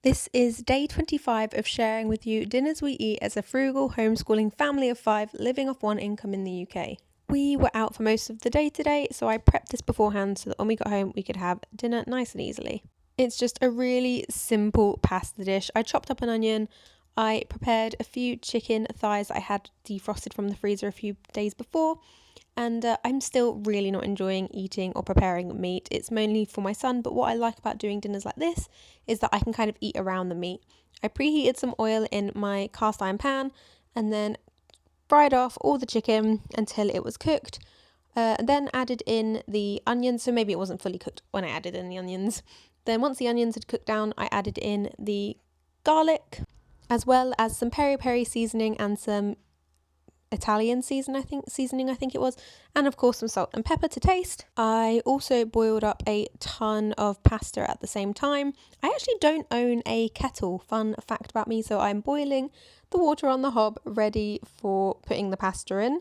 This is day 25 of sharing with you dinners we eat as a frugal homeschooling family of 5 living off one income in the UK. We were out for most of the day today, so I prepped this beforehand so that when we got home we could have dinner nice and easily. It's just a really simple pasta dish. I chopped up an onion, I prepared a few chicken thighs that I had defrosted from the freezer a few days before, and I'm still really not enjoying eating or preparing meat. It's mainly for my son, but what I like about doing dinners like this is that I can kind of eat around the meat. I preheated some oil in my cast iron pan and then fried off all the chicken until it was cooked. Then added in the onions, so maybe it wasn't fully cooked when I added in the onions. Then once the onions had cooked down, I added in the garlic, as well as some peri-peri seasoning and some Italian seasoning I think it was, and of course some salt and pepper to taste. I also boiled up a ton of pasta at the same time. I actually don't own a kettle, fun fact about me, so I'm boiling the water on the hob ready for putting the pasta in,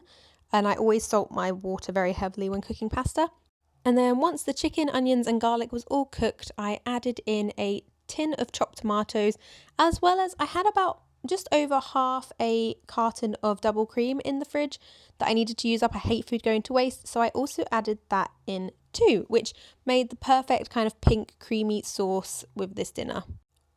and I always salt my water very heavily when cooking pasta. And then once the chicken, onions and garlic was all cooked, I added in a tin of chopped tomatoes, as well as I had about just over half a carton of double cream in the fridge that I needed to use up. I hate food going to waste, so I also added that in too, which made the perfect kind of pink creamy sauce with this dinner.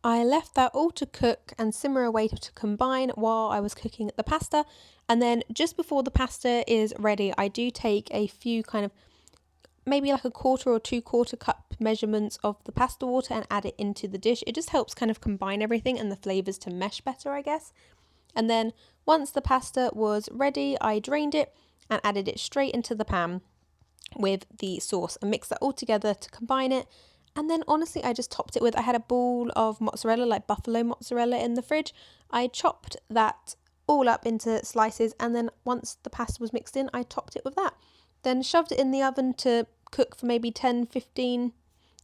I left that all to cook and simmer away to combine while I was cooking the pasta, and then just before the pasta is ready, I do take a few kind of maybe like a quarter or 2/4 cup measurements of the pasta water and add it into the dish. It just helps kind of combine everything and the flavours to mesh better, I guess. And then once the pasta was ready, I drained it and added it straight into the pan with the sauce and mixed that all together to combine it. And then honestly, I just topped it with, I had a ball of mozzarella, like buffalo mozzarella in the fridge. I chopped that all up into slices, and then once the pasta was mixed in, I topped it with that. Then shoved it in the oven to cook for maybe 10, 15,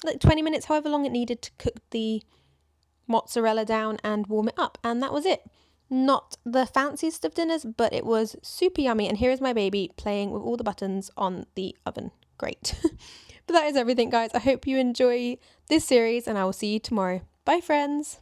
like 20 minutes, however long it needed to cook the mozzarella down and warm it up. And that was it. Not the fanciest of dinners, but it was super yummy. And here is my baby playing with all the buttons on the oven. Great. But that is everything, guys. I hope you enjoy this series and I will see you tomorrow. Bye, friends.